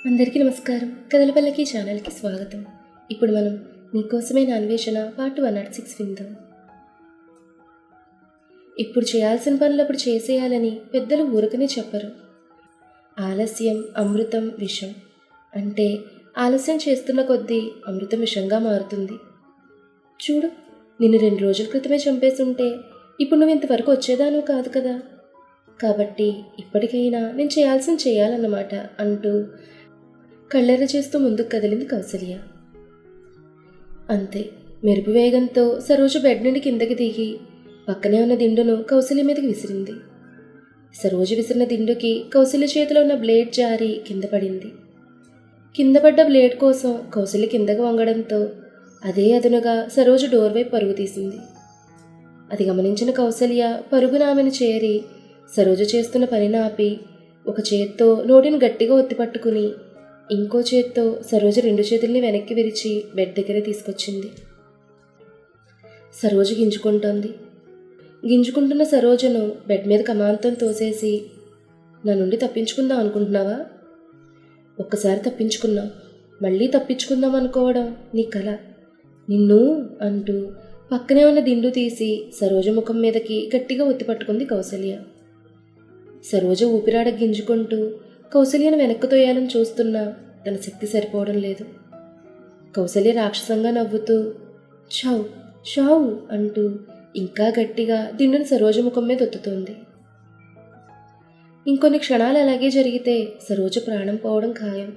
అందరికీ నమస్కారం. కథల పల్లకి ఛానల్కి స్వాగతం. ఇప్పుడు మనం నీకోసమే నా అన్వేషణ పార్ట్ 106 విందాం. ఇప్పుడు చేయాల్సిన పనులప్పుడు చేసేయాలని పెద్దలు ఊరకనే చెప్పరు. ఆలస్యం అమృతం విషం అంటే ఆలస్యం చేస్తున్న కొద్దీ అమృతం విషంగా మారుతుంది. చూడు, నిన్ను 2 రోజుల క్రితమే చంపేస్తుంటే ఇప్పుడు నువ్వు ఇంతవరకు వచ్చేదాను కాదు కదా. కాబట్టి ఇప్పటికైనా నేను చేయాల్సింది చేయాలన్నమాట అంటూ కళ్ళెర్ర చేస్తూ ముందుకు కదిలింది కౌసల్య. అంతే, మెరుపు వేగంతో సరోజ బెడ్ నుండి కిందకి దిగి పక్కనే ఉన్న దిండును కౌసల్య మీదకి విసిరింది. సరోజ విసిరిన దిండుకి కౌసల్య చేతిలో ఉన్న బ్లేడ్ జారి కింద పడింది. కింద పడ్డ బ్లేడ్ కోసం కౌసల్య కిందకు వంగడంతో అదే అదునుగా సరోజ డోర్ వైపు పరుగు తీసింది. అది గమనించిన కౌసల్య పరుగున ఆమెను చేరి సరోజ చేస్తున్న పనిని ఆపి ఒక చేత్తో నోటిని గట్టిగా ఒత్తిపట్టుకుని ఇంకో చేత్తో సరోజ 2 చేతుల్ని వెనక్కి విరిచి బెడ్ దగ్గర తీసుకొచ్చింది. సరోజ గింజుకుంటోంది. గింజుకుంటున్న సరోజను బెడ్ మీద కమాంతం తోసేసి, నా నుండి తప్పించుకుందాం అనుకుంటున్నావా? ఒక్కసారి తప్పించుకున్నావు, మళ్ళీ తప్పించుకుందాం అనుకోవడం నీ కల. నిన్ను అంటూ పక్కనే ఉన్న దిండు తీసి సరోజ ముఖం మీదకి గట్టిగా ఒత్తిపట్టుకుంది కౌసల్య. సరోజ ఊపిరాడ గింజుకుంటూ కౌసల్యను వెనక్కు తోయాలని చూస్తున్నా తన శక్తి సరిపోవడం లేదు. కౌసల్య రాక్షసంగా నవ్వుతూ చావు చావు అంటూ ఇంకా గట్టిగా దిండును సరోజ ముఖం మీద ఒత్తుతోంది. ఇంకొన్ని క్షణాలు అలాగే జరిగితే సరోజ ప్రాణం పోవడం ఖాయం.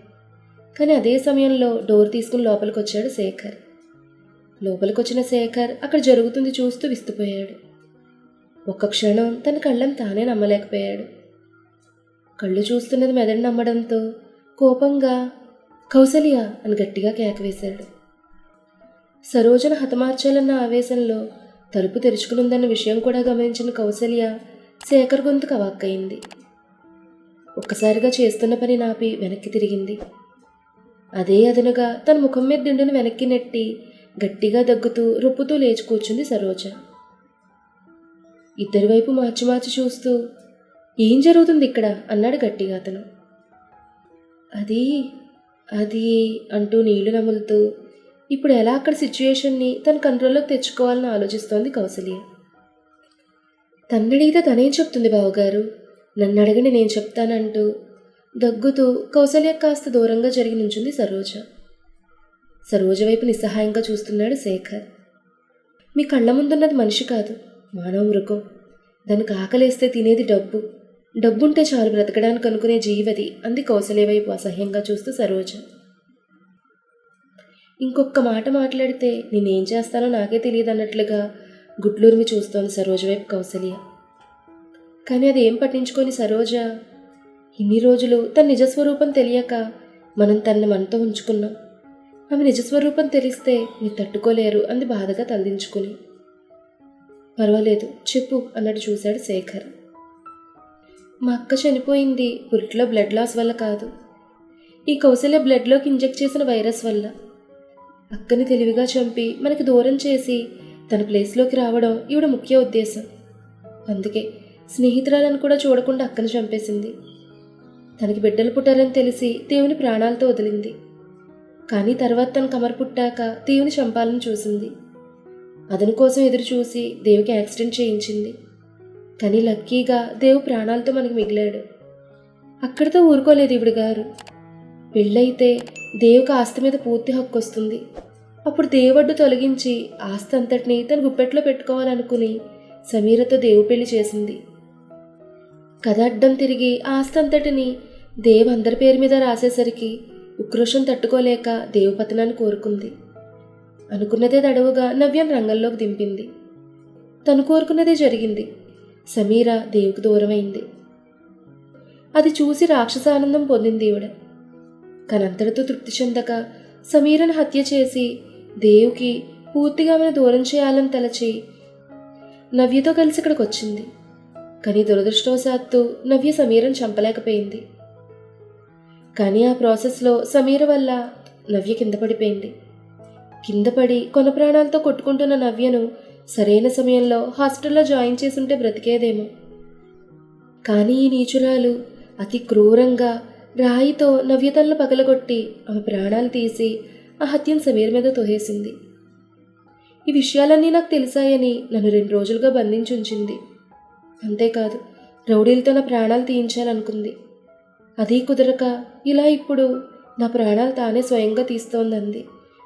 కానీ అదే సమయంలో డోర్ తీసుకుని లోపలికి వచ్చాడు శేఖర్. లోపలికొచ్చిన శేఖర్ అక్కడ జరుగుతుంది చూస్తూ విస్తుపోయాడు. ఒక్క క్షణం తన కళ్ళం తానే నమ్మలేకపోయాడు. కళ్ళు చూస్తున్నది మెదడు నమ్మడంతో కోపంగా కౌసల్య అని గట్టిగా కేకవేశాడు. సరోజను హతమార్చాలన్న ఆవేశంలో తలుపు తెరుచుకునుందన్న విషయం కూడా గమనించిన కౌసల్య శేఖర్ గొంతుకు అవాక్కయింది. ఒక్కసారిగా చేస్తున్న పని నాపి వెనక్కి తిరిగింది. అదే అదనుగా తన ముఖం మీద దిండును వెనక్కి నెట్టి గట్టిగా దగ్గుతూ రొప్పుతూ లేచి కూర్చుంది సరోజ. ఇద్దరి వైపు మార్చి మార్చి చూస్తూ ఏం జరుగుతుంది ఇక్కడ అన్నాడు గట్టిగా అతను. అది అది అంటూ నీళ్లు నములుతూ ఇప్పుడు ఎలా అక్కడ సిచ్యుయేషన్ని తన కంట్రోల్లోకి తెచ్చుకోవాలని ఆలోచిస్తోంది కౌసల్య. తన్నడిగితే తనేం చెప్తుంది బావగారు, నన్ను అడగండి నేను చెప్తానంటూ దగ్గుతూ కౌసల్య కాస్త దూరంగా జరిగి నుంచుంది సరోజ. సరోజ వైపు నిస్సహాయంగా చూస్తున్నాడు శేఖర్. మీ కళ్ళ ముందున్నది మనిషి కాదు, మానవ మృగం. దానికి ఆకలేస్తే తినేది డబ్బు. డబ్బుంటే చాలు బ్రతకడానికి అనుకునే జీవది అంది కౌసల్య వైపు అసహ్యంగా చూస్తూ సరోజ. ఇంకొక మాట మాట్లాడితే నేనేం చేస్తానో నాకే తెలియదు అన్నట్లుగా గుడ్లూరిమి చూస్తోంది సరోజ వైపు కౌసల్య. కానీ అది ఏం పట్టించుకొని సరోజ, ఇన్ని రోజులు తన నిజస్వరూపం తెలియక మనం తనని మనతో ఉంచుకున్నాం. ఆమె నిజస్వరూపం తెలిస్తే మీరు తట్టుకోలేరు అంది బాధగా తలదించుకుని. పర్వాలేదు చెప్పు అన్నట్టు చూశాడు శేఖర్. మా అక్క చనిపోయింది పురిట్లో బ్లడ్ లాస్ వల్ల కాదు, ఈ కౌసల్య బ్లడ్లోకి ఇంజెక్ట్ చేసిన వైరస్ వల్ల. అక్కని తెలివిగా చంపి మనకి దూరం చేసి తన ప్లేస్లోకి రావడం ఈవిడ ముఖ్య ఉద్దేశం. అందుకే స్నేహితురాలను కూడా చూడకుండా అక్కను చంపేసింది. తనకి బిడ్డలు పుట్టారని తెలిసి దేవుని ప్రాణాలతో వదిలింది. కానీ తర్వాత తనకు అమర పుట్టాక దేవుని చంపాలని చూసింది. అతని కోసం ఎదురు చూసి దేవుకి యాక్సిడెంట్ చేయించింది. కానీ లక్కీగా దేవు ప్రాణాలతో మనకు మిగిలాడు. అక్కడితో ఊరుకోలేదు ఈవిడ గారు. పెళ్ళైతే దేవుకి ఆస్తి మీద పూర్తి హక్కు వస్తుంది. అప్పుడు దేవుడ్డు తొలగించి ఆస్తి అంతటిని తన గుప్పెట్లో పెట్టుకోవాలనుకుని సమీరతో దేవు పెళ్లి చేసింది. కథ అడ్డం తిరిగి ఆస్తి అంతటిని దేవు అందరి పేరు మీద రాసేసరికి ఉక్రోషం తట్టుకోలేక దేవు పతనాన్ని కోరుకుంది. అనుకున్నదే తడవుగా నవ్యం రంగంలోకి దింపింది. తను కోరుకున్నదే జరిగింది. సమీర దేవుకు దూరమైంది. అది చూసి రాక్షసానందం పొందింది ఈవిడ. కనంతటితో తృప్తి చెందక సమీరను హత్య చేసి దేవుకి పూర్తిగా ఆమెను దూరం చేయాలని తలచి నవ్యతో కలిసి ఇక్కడికి వచ్చింది. కానీ దురదృష్టవశాత్తు నవ్య సమీరను చంపలేకపోయింది. కానీ ఆ ప్రాసెస్లో సమీర వల్ల నవ్య కింద పడిపోయింది. కింద పడి కొన ప్రాణాలతో కొట్టుకుంటున్న నవ్యను సరైన సమయంలో హాస్పిటల్లో జాయిన్ చేసుంటే బ్రతికేదేమో. కానీ ఈ నీచురాలు అతి క్రూరంగా రాయితో నవ్యతలను పగలగొట్టి ఆమె ప్రాణాలు తీసి ఆ హత్యను సమీర్ మీద తోసేసింది. ఈ విషయాలన్నీ నాకు తెలిసాయని నన్ను 2 రోజులుగా బంధించి ఉంచింది. అంతేకాదు, రౌడీలతో నా ప్రాణాలు తీయించాలనుకుంది. అదీ కుదరక ఇలా ఇప్పుడు నా ప్రాణాలు తానే స్వయంగా తీస్తోందంది,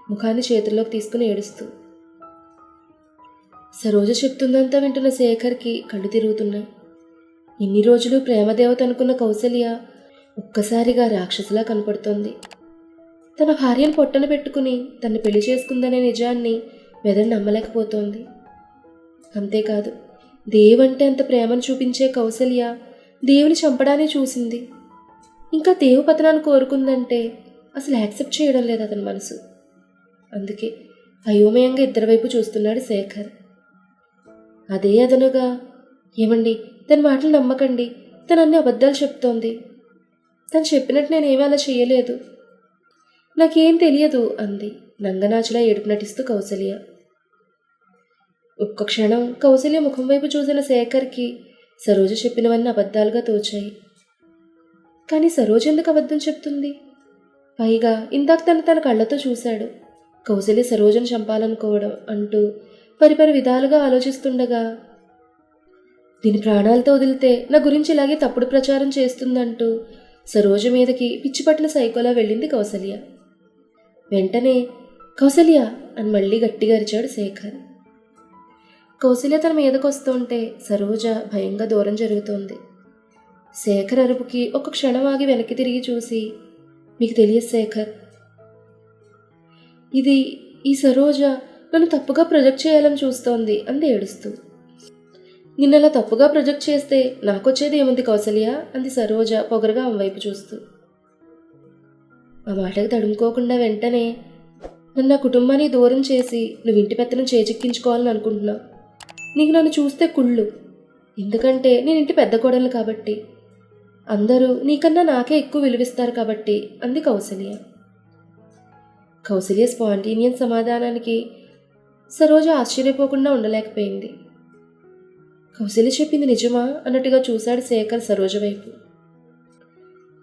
ముఖాన్ని చేతుల్లోకి తీసుకుని ఏడుస్తూ. సరోజ చెప్తుందంతా వింటున్న శేఖర్కి కళ్ళు తిరుగుతున్నాయి. ఇన్ని రోజులు ప్రేమదేవత అనుకున్న కౌసల్య ఒక్కసారిగా రాక్షసులా కనపడుతోంది. తన భార్యను పొట్టన పెట్టుకుని తను పెళ్లి చేసుకుందనే నిజాన్ని మెదడు నమ్మలేకపోతోంది. అంతేకాదు, దేవుంటే అంత ప్రేమను చూపించే కౌసల్య దేవుని చంపడాన్ని చూసింది. ఇంకా దేవు పతనాన్ని కోరుకుందంటే అసలు యాక్సెప్ట్ చేయడం లేదు అతని మనసు. అందుకే అయోమయంగా ఇద్దరి వైపు చూస్తున్నాడు శేఖర్. అదే అదనుగా, ఏమండి, తన మాటలు నమ్మకండి, తను అన్ని అబద్ధాలు చెప్తోంది. తను చెప్పినట్టు నేనేమీ అలా చేయలేదు, నాకేం తెలియదు అంది నంగనాచులా ఏడుపు నటిస్తూ కౌసల్య. ఒక్క క్షణం కౌసల్య ముఖం వైపు చూసిన శేఖర్కి సరోజ చెప్పినవన్నీ అబద్ధాలుగా తోచాయి. కానీ సరోజ ఎందుకు అబద్ధం చెప్తుంది? పైగా ఇందాక తన కళ్ళతో చూశాడు. కౌసల్య సరోజను చంపాలనుకోవడం అంటూ పరిపరి విధాలుగా ఆలోచిస్తుండగా, దీని ప్రాణాలతో వదిలితే నా గురించి ఇలాగే తప్పుడు ప్రచారం చేస్తుందంటూ సరోజ మీదకి పిచ్చిపట్టిన సైకోలా వెళ్ళింది కౌసల్య. వెంటనే కౌసల్య అని మళ్ళీ గట్టిగా అరిచాడు శేఖర్. కౌసల్య తన మీదకొస్తుంటే సరోజ భయంగా దూరం జరుగుతోంది. శేఖర్ అరుపుకి ఒక క్షణం ఆగి వెనక్కి తిరిగి చూసి, మీకు తెలియదు శేఖర్, ఈ సరోజ నన్ను తప్పుగా ప్రొజెక్ట్ చేయాలని చూస్తోంది అంది ఏడుస్తూ. నిన్నలా తప్పుగా ప్రొజెక్ట్ చేస్తే నాకొచ్చేది ఏముంది కౌసల్య అంది సరోజ పొగరుగా ఆమె వైపు చూస్తూ. ఆ మాటకు తడుముకోకుండా వెంటనే, నన్ను నా కుటుంబాన్ని దూరం చేసి నువ్వు ఇంటి పెత్తనం చేజిక్కించుకోవాలని అనుకుంటున్నావు. నీకు నన్ను చూస్తే కుళ్ళు, ఎందుకంటే నేను ఇంటి పెద్ద కోడలు కాబట్టి. అందరూ నీకన్నా నాకే ఎక్కువ విలువిస్తారు కాబట్టి అంది కౌసల్య. కౌసల్య స్పాంటేనియస్ సమాధానానికి సరోజ ఆశ్చర్యపోకుండా ఉండలేకపోయింది. కౌసల్య చెప్పింది నిజమా అన్నట్టుగా చూశాడు శేఖర్ సరోజ వైపు.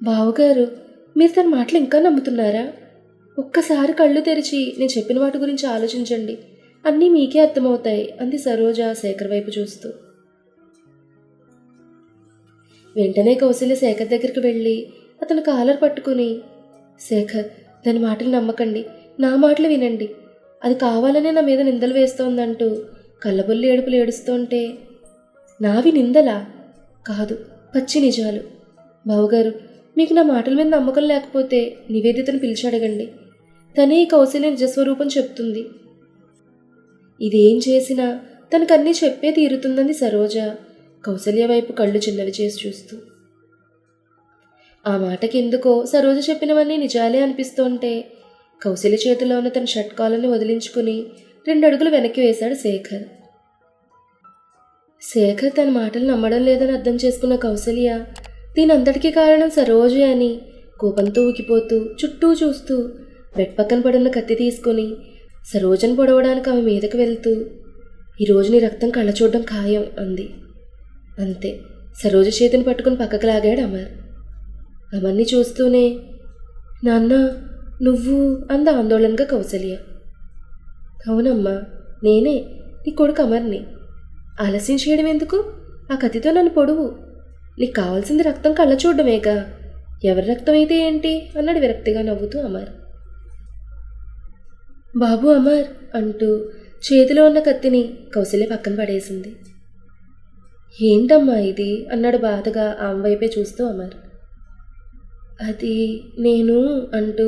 బావగారు, మీరు తన మాటలు ఇంకా నమ్ముతున్నారా? ఒక్కసారి కళ్ళు తెరిచి నేను చెప్పిన వాటి గురించి ఆలోచించండి, అన్నీ మీకే అర్థమవుతాయి అంది సరోజ శేఖర్ వైపు చూస్తూ. వెంటనే కౌసల్య శేఖర్ దగ్గరికి వెళ్ళి అతను కాలర్ పట్టుకుని, శేఖర్, దాని మాటలు నమ్మకండి, నా మాటలు వినండి, అది కావాలనే నా మీద నిందలు వేస్తోందంటూ కళ్ళబొల్లి ఏడుపులు ఏడుస్తుంటే, నావి నిందలా? కాదు, పచ్చి నిజాలు. బావగారు, మీకు నా మాటల మీద నమ్మకం లేకపోతే నివేదితను పిలిచి అడగండి, తనే ఈ కౌసల్య నిజస్వరూపం చెప్తుంది. ఇదేం చేసినా తనకన్నీ చెప్పే తీరుతుందని సరోజ కౌసల్య వైపు కళ్ళు చిన్నవి చేసి చూస్తూ. ఆ మాటకి ఎందుకో సరోజ చెప్పినవన్నీ నిజాలే అనిపిస్తుంటే కౌసల్య చేతిలో ఉన్న తన షర్ట్ కాలర్ని వదిలించుకుని 2 అడుగులు వెనక్కి వేశాడు శేఖర్. శేఖర్ తన మాటలు నమ్మడం లేదని అర్థం చేసుకున్న కౌసల్య దీనంతటికీ కారణం సరోజే అని కోపంతో ఊకిపోతూ చుట్టూ చూస్తూ బెడ్ పక్కన పడున్న కత్తి తీసుకుని సరోజను పొడవడానికి ఆమె మీదకి వెళ్తూ, ఈరోజు నీ రక్తం కళ్ళ చూడడం ఖాయం అంది. అంతే, సరోజ చేతిని పట్టుకుని పక్కకు లాగాడు అమర్. అమర్ని చూస్తూనే, నాన్న నువ్వు అంద ఆందోళనగా కౌసల్య. అవునమ్మా, నేనే నీ కొడుకు అమర్ని. ఆలస్యం చేయడం ఎందుకు? ఆ కత్తితో నన్ను పొడువు, నీకు కావాల్సింది రక్తం కళ్ళ చూడడమేగా, ఎవరి రక్తం అయితే ఏంటి అన్నాడు విరక్తిగా నవ్వుతూ అమర్. బాబు అమర్ అంటూ చేతిలో ఉన్న కత్తిని కౌసల్య పక్కన పడేసింది. ఏంటమ్మా ఇది అన్నాడు బాధగా ఆమె వైపే చూస్తూ అమర్. అది నేను అంటూ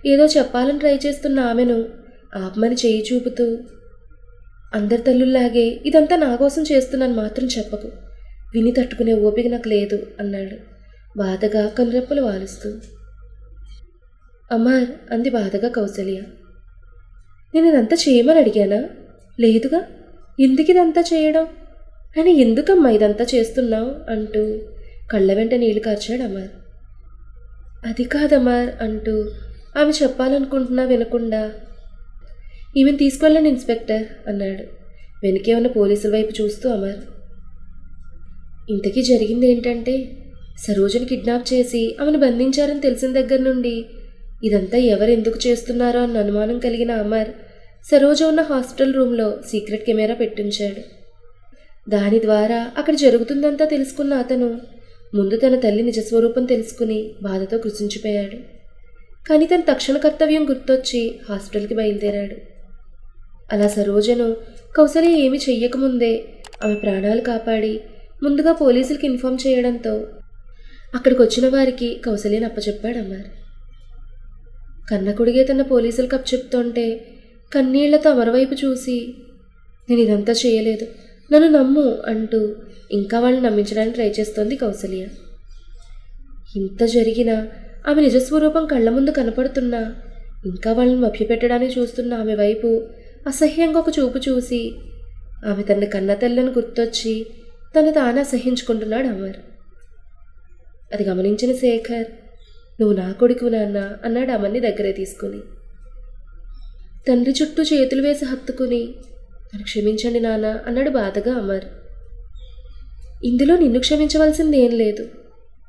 ఏదో చెప్పాలని ట్రై చేస్తున్న ఆమెను ఆపమని చేయి చూపుతూ, అందరి తల్లుల్లాగే ఇదంతా నా కోసం చేస్తున్నాను మాత్రం చెప్పకు, విని తట్టుకునే ఓపిక నాకు లేదు అన్నాడు బాధగా కనురెప్పలు వాలుస్తూ. అమర్ అంది బాధగా కౌసల్య. నేను ఇదంతా చేయమని అడిగానా? లేదుగా, ఎందుకు ఇదంతా చేయడం అని, ఎందుకమ్మా ఇదంతా చేస్తున్నావు అంటూ కళ్ళ వెంట నీళ్లు కార్చాడు అమర్. అది కాదమర్ అంటూ ఆమె చెప్పాలనుకుంటున్నా వినకుండా, ఈమెను తీసుకెళ్ళండి ఇన్స్పెక్టర్ అన్నాడు వెనకే ఉన్న పోలీసుల వైపు చూస్తూ అమర్. ఇంతకీ జరిగింది ఏంటంటే, సరోజని కిడ్నాప్ చేసి ఆమెను బంధించారని తెలిసిన దగ్గర నుండి ఇదంతా ఎవరెందుకు చేస్తున్నారో అన్న అనుమానం కలిగిన అమర్ సరోజ ఉన్న హాస్పిటల్ రూమ్లో సీక్రెట్ కెమెరా పెట్టించాడు. దాని ద్వారా అక్కడ జరుగుతుందంతా తెలుసుకున్న అతను ముందు తన తల్లి నిజస్వరూపం తెలుసుకుని బాధతో కృషించిపోయాడు. కానీ తన తక్షణ కర్తవ్యం గుర్తొచ్చి హాస్పిటల్కి బయలుదేరాడు. అలా సరోజను కౌసల్య ఏమీ చెయ్యకముందే ఆమె ప్రాణాలు కాపాడి ముందుగా పోలీసులకు ఇన్ఫార్మ్ చేయడంతో అక్కడికి వచ్చిన వారికి కౌసల్యని అప్పచెప్పాడు అమర్. కన్న కొడుగే తన పోలీసులకు అప్పచెప్తుంటే కన్నీళ్లతో అమర్ వైపు చూసి, నేను ఇదంతా చేయలేదు, నన్ను నమ్ము అంటూ ఇంకా వాళ్ళని నమ్మించడానికి ట్రై చేస్తోంది కౌసల్య. ఇంత జరిగినా ఆమె నిజస్వరూపం కళ్ళ ముందు కనపడుతున్నా ఇంకా వాళ్ళని మభ్యపెట్టడానికి చూస్తున్న ఆమె వైపు అసహ్యంగా ఒక చూపు చూసి ఆమె తన కన్న తల్లిని గుర్తొచ్చి తను తాను అసహ్యించుకుంటున్నాడు అమర్. అది గమనించిన శేఖర్, నువ్వు నా కొడుకు నాన్న అన్నాడు అమర్ని దగ్గరే తీసుకుని. తండ్రి చుట్టూ చేతులు వేసి హత్తుకుని, నన్ను క్షమించండి నాన్న అన్నాడు బాధగా అమర్. ఇందులో నిన్ను క్షమించవలసింది ఏం లేదు,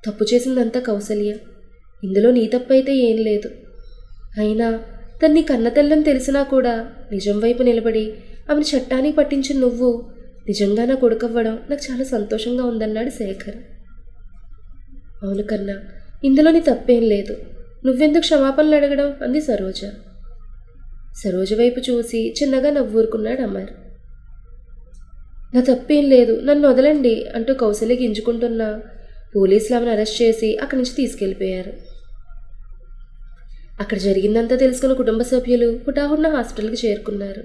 తప్పు చేసిందంతా కౌసల్య, ఇందులో నీ తప్పైతే ఏం లేదు. అయినా తన్ని కన్నతల్లని తెలిసినా కూడా నిజం వైపు నిలబడి ఆమెను చట్టానికి పట్టించిన నువ్వు నిజంగా నా కొడుకవ్వడం నాకు చాలా సంతోషంగా ఉందన్నాడు శేఖర్. అవును కన్నా, ఇందులో నీ తప్పేం లేదు, నువ్వెందుకు క్షమాపణలు అడగడం అంది సరోజ. సరోజ వైపు చూసి చిన్నగా నవ్వూరుకున్నాడు అమర్. నా తప్పేం లేదు, నన్ను వదలండి అంటూ కౌసల్య గింజుకుంటున్నా పోలీసులు ఆమెను అరెస్ట్ చేసి అక్కడి నుంచి తీసుకెళ్ళిపోయారు. అక్కడ జరిగిందంతా తెలుసుకున్న కుటుంబ సభ్యులు హుటాహుటిన హాస్పిటల్కి చేరుకున్నారు.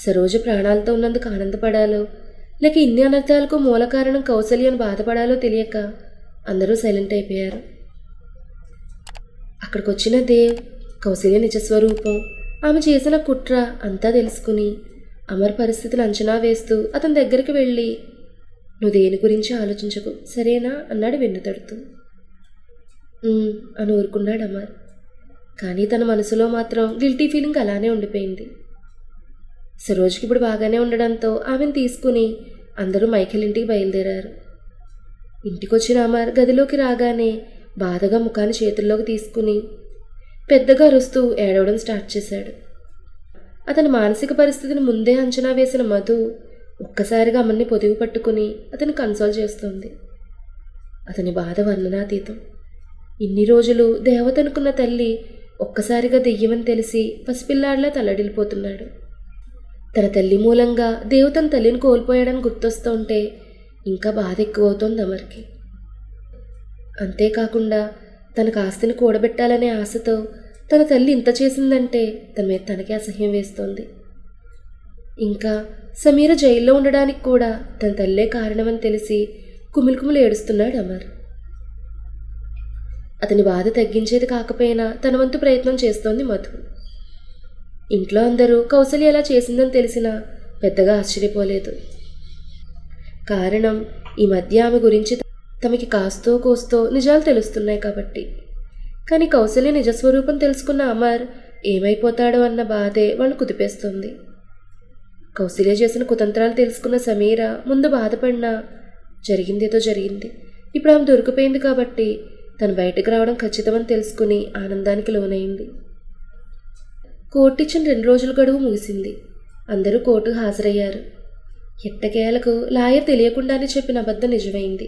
సరోజ ప్రాణాలతో ఉన్నందుకు ఆనందపడాలో లేక ఇన్ని అనర్థాలకు మూల కారణం కౌసల్యను బాధపడాలో తెలియక అందరూ సైలెంట్ అయిపోయారు. అక్కడికి వచ్చిన దేవ్ కౌసల్య నిజస్వరూపం, ఆమె చేసిన కుట్ర అంతా తెలుసుకుని అమర్ పరిస్థితిని అంచనా వేస్తూ అతని దగ్గరికి వెళ్ళి, నువ్వు దేని గురించి ఆలోచించకు సరేనా అన్నాడు వెన్నుతడుతూ. అని ఊరుకున్నాడు అమర్. కానీ తన మనసులో మాత్రం గిల్టీ ఫీలింగ్ అలానే ఉండిపోయింది. సరోజ్కి ఇప్పుడు బాగానే ఉండడంతో ఆమెను తీసుకుని అందరూ మైఖేల్ ఇంటికి బయలుదేరారు. ఇంటికొచ్చిన అమర్ గదిలోకి రాగానే బాధగా ముఖాన్ని చేతుల్లోకి తీసుకుని పెద్దగా అరుస్తూ ఏడవడం స్టార్ట్ చేశాడు. అతని మానసిక పరిస్థితిని ముందే అంచనా వేసిన మధు ఒక్కసారిగా అమ్మని పొదివి పట్టుకుని అతన్ని కన్సోల్ చేస్తోంది. అతని బాధ వర్ణనాతీతం. ఇన్ని రోజులు దేవతనుకున్న తల్లి ఒక్కసారిగా దెయ్యమని తెలిసి పసిపిల్లాడిలా తల్లడిల్లిపోతున్నాడు. తన తల్లి మూలంగా దేవు తన తల్లిని కోల్పోయాడని గుర్తొస్తుంటే ఇంకా బాధ ఎక్కువవుతోంది అమర్కి. అంతేకాకుండా తనకు ఆస్తిని కూడబెట్టాలనే ఆశతో తన తల్లి ఇంత చేసిందంటే తన మీద తనకే అసహ్యం వేస్తోంది. ఇంకా సమీర జైల్లో ఉండడానికి కూడా తన తల్లే కారణమని తెలిసి కుమిలికుమిలి ఏడుస్తున్నాడు అమర్. అతని బాధ తగ్గించేది కాకపోయినా తన వంతు ప్రయత్నం చేస్తోంది మధు. ఇంట్లో అందరూ కౌసల్య ఎలా చేసిందని తెలిసినా పెద్దగా ఆశ్చర్యపోలేదు. కారణం ఈ మధ్య ఆమె గురించి తమకి కాస్తో కోస్తో నిజాలు తెలుస్తున్నాయి కాబట్టి. కానీ కౌసల్య నిజస్వరూపం తెలుసుకున్న అమర్ ఏమైపోతాడో అన్న బాధే వాళ్ళు కుదిపేస్తుంది. కౌసల్య చేసిన కుతంత్రాలు తెలుసుకున్న సమీర ముందు బాధపడినా జరిగిందేదో జరిగింది, ఇప్పుడు ఆమె దొరికిపోయింది కాబట్టి తను బయటకు రావడం ఖచ్చితమని తెలుసుకుని ఆనందానికి లోనైంది. కోర్టు ఇచ్చిన 2 రోజుల గడువు ముగిసింది. అందరూ కోర్టుకు హాజరయ్యారు. ఎట్టకేలకు లాయర్ తెలియకుండానే చెప్పిన అబద్ధం నిజమైంది.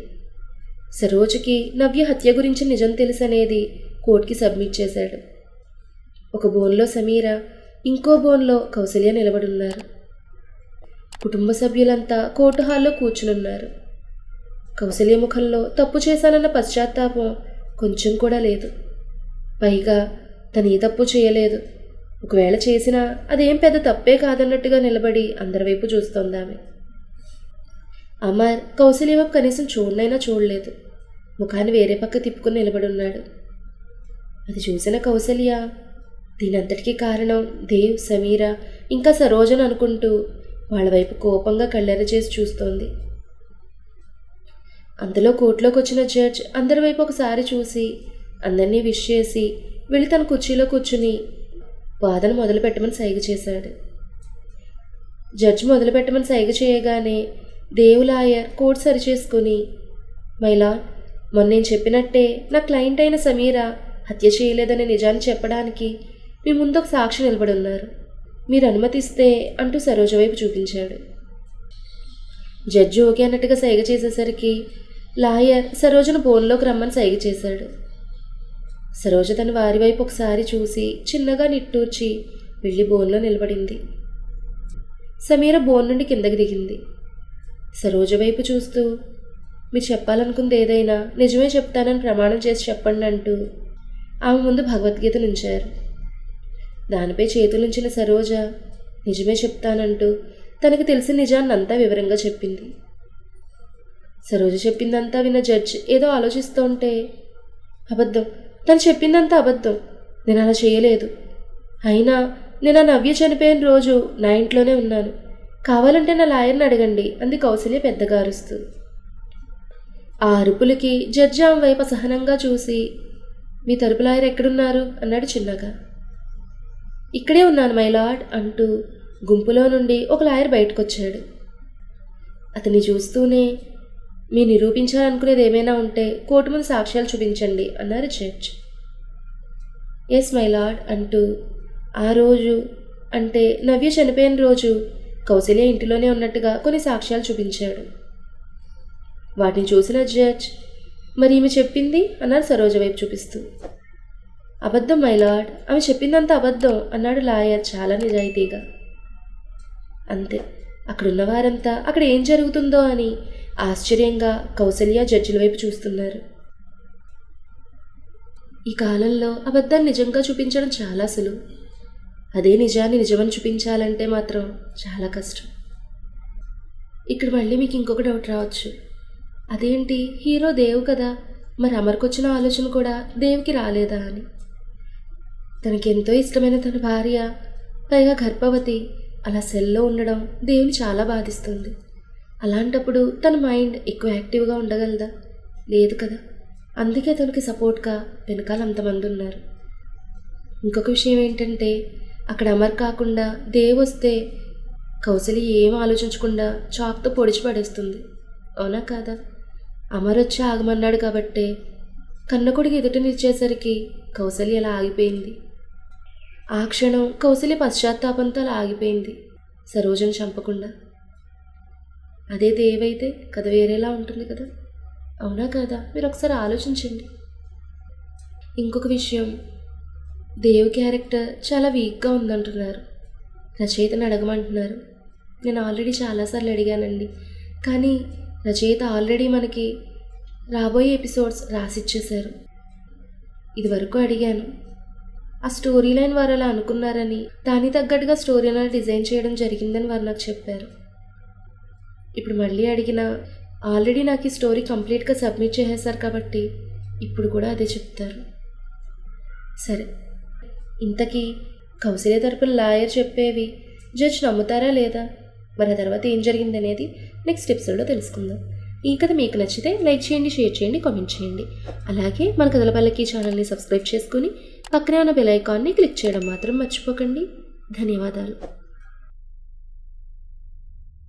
సరోజకి నవ్య హత్య గురించి నిజం తెలుసనేది కోర్టుకి సబ్మిట్ చేశాడు. ఒక బోన్లో సమీర, ఇంకో బోన్లో కౌసల్య నిలబడున్నారు. కుటుంబ సభ్యులంతా కోర్టు హాల్లో కూర్చునున్నారు. కౌసల్య ముఖంలో తప్పు చేశానన్న పశ్చాత్తాపం కొంచెం కూడా లేదు. పైగా తను ఏ తప్పు చేయలేదు, ఒకవేళ చేసినా అదేం పెద్ద తప్పే కాదన్నట్టుగా నిలబడి అందరి వైపు చూస్తోందామె. అమర్ కౌసల్య వైపు కనీసం చూడనైనా చూడలేదు. ముఖాన్ని వేరే పక్క తిప్పుకుని నిలబడున్నాడు. అది చూసిన కౌసల్య దీనంతటికీ కారణం దేవ్, సమీర ఇంకా సరోజను అనుకుంటూ వాళ్ళ వైపు కోపంగా కళ్ళెర చేసి చూస్తోంది. అంతలో కోర్టులోకి వచ్చిన జడ్జ్ అందరి వైపు ఒకసారి చూసి అందరినీ విష్ చేసి వెళ్ళి తన కుర్చీలో కూర్చుని వాదన మొదలు పెట్టమని సైగ చేశాడు. జడ్జి మొదలు పెట్టమని సైగ చేయగానే దేవు లాయర్ కోర్టు సరిచేసుకుని, మైలా మొన్న నేను చెప్పినట్టే నా క్లయింట్ అయిన సమీర హత్య చేయలేదనే నిజాన్ని చెప్పడానికి మీ ముందు ఒక సాక్షి నిలబడి ఉన్నారు. మీరు అనుమతిస్తే అంటూ సరోజ వైపు చూపించాడు. జడ్జి ఓకే అన్నట్టుగా సైగ చేసేసరికి లాయర్ సరోజను బోన్లోకి రమ్మని సైగ చేశాడు. సరోజ తన వారి వైపు ఒకసారి చూసి చిన్నగా నిట్టూర్చి వెళ్ళి బోన్లో నిలబడింది. సమీర బోన్ నుండి కిందకి దిగింది. సరోజ వైపు చూస్తూ, మీరు చెప్పాలనుకుంది ఏదైనా నిజమే చెప్తానని ప్రమాణం చేసి చెప్పండి అంటూ ఆమె ముందు భగవద్గీత నుంచారు. దానిపై చేతులుంచిన సరోజ నిజమే చెప్తానంటూ తనకు తెలిసిన నిజాన్నంతా వివరంగా చెప్పింది. సరోజ చెప్పిందంతా విన్న జడ్జ్ ఏదో ఆలోచిస్తూ ఉంటే, అబద్ధం, తను చెప్పిందంతా అబద్ధం, నేను అలా చేయలేదు. అయినా నేను ఆ నవ్య చనిపోయిన రోజు నా ఇంట్లోనే ఉన్నాను. కావాలంటే నా లాయర్ని అడగండి అంది కౌసల్య పెద్దగా అరుస్తూ. ఆ అరుపులకి జడ్జి ఆమె వైపు అసహనంగా చూసి, మీ తరపు లాయర్ ఎక్కడున్నారు అన్నాడు చిన్నగా. ఇక్కడే ఉన్నాను మై లార్డ్ అంటూ గుంపులో నుండి ఒక లాయర్ బయటకొచ్చాడు. అతన్ని చూస్తూనే, మీరు నిరూపించాలనుకునేది ఏమైనా ఉంటే కోర్టు ముందు సాక్ష్యాలు చూపించండి అన్నారు జడ్జ్. ఎస్ మై లార్డ్ అంటూ ఆ రోజు అంటే నవ్య చనిపోయిన రోజు కౌసల్య ఇంటిలోనే ఉన్నట్టుగా కొన్ని సాక్ష్యాలు చూపించాడు. వాటిని చూసిన జడ్జ్, మరి ఈమె చెప్పింది అన్నారు సరోజ వైపు చూపిస్తూ. అబద్ధం మై లార్డ్, ఆమె చెప్పిందంతా అబద్ధం అన్నాడు లాయర్ చాలా నిజాయితీగా. అంతే, అక్కడున్న వారంతా అక్కడ ఏం జరుగుతుందో అని ఆశ్చర్యంగా కౌసల్య జడ్జిల వైపు చూస్తున్నారు. ఈ కాలంలో అబద్ధాన్ని నిజంగా చూపించడం చాలా సులువు. అదే నిజాన్ని నిజమని చూపించాలంటే మాత్రం చాలా కష్టం. ఇక్కడ మళ్ళీ మీకు ఇంకొక డౌట్ రావచ్చు. అదేంటి, హీరో దేవు కదా, మరి అమర్కొచ్చిన ఆలోచన కూడా దేవుకి రాలేదా అని. తనకెంతో ఇష్టమైన తన భార్య, పైగా గర్భవతి, అలా సెల్లో ఉండడం దేవుని చాలా బాధిస్తుంది. అలాంటప్పుడు తన మైండ్ ఎక్కువ యాక్టివ్గా ఉండగలదా? లేదు కదా. అందుకే తనకి సపోర్ట్గా వెనకాల అంతమంది ఉన్నారు. ఇంకొక విషయం ఏంటంటే, అక్కడ అమర్ కాకుండా దేవ్ వస్తే కౌసల్య ఏం ఆలోచించకుండా చాక్తో పొడిచి పడేస్తుంది. అవునా కాదా? అమర్ వచ్చి ఆగమన్నాడు కాబట్టే కన్నకొడికి ఎదుటనిచ్చేసరికి కౌసల్య అలా ఆగిపోయింది. ఆ క్షణం కౌసల్య పశ్చాత్తాపంతో అలా ఆగిపోయింది, సరోజను చంపకుండా. అదే దేవైతే కథ వేరేలా ఉంటుంది కదా. అవునా కాదా? మీరు ఒకసారి ఆలోచించండి. ఇంకొక విషయం, దేవ్ క్యారెక్టర్ చాలా వీక్గా ఉందంటున్నారు. రచయితను అడగమంటున్నారు. నేను ఆల్రెడీ చాలాసార్లు అడిగానండి, కానీ రచయిత ఆల్రెడీ మనకి రాబోయే ఎపిసోడ్స్ రాసిచ్చేశారు. ఇదివరకు అడిగాను, ఆ స్టోరీ లైన్ వారు అలా అనుకున్నారని దానికి తగ్గట్టుగా స్టోరీ లైన్ డిజైన్ చేయడం జరిగిందని వారు నాకు చెప్పారు. ఇప్పుడు మళ్ళీ అడిగినా ఆల్రెడీ నాకు ఈ స్టోరీ కంప్లీట్గా సబ్మిట్ చేసేశారు కాబట్టి ఇప్పుడు కూడా అదే చెప్తారు. సరే, ఇంతకీ కౌసల్య తరపున లాయర్ చెప్పేవి జడ్జ్ నమ్ముతారా లేదా? మరి ఆ తర్వాత ఏం జరిగింది అనేది నెక్స్ట్ ఎపిసోడ్లో తెలుసుకుందాం. ఈ కథ మీకు నచ్చితే లైక్ చేయండి, షేర్ చేయండి, కామెంట్ చేయండి. అలాగే మన కథల పల్లకి ఛానల్ని సబ్స్క్రైబ్ చేసుకుని పక్కనే ఉన్న బెల్ ఐకాన్ని క్లిక్ చేయడం మాత్రం మర్చిపోకండి. ధన్యవాదాలు.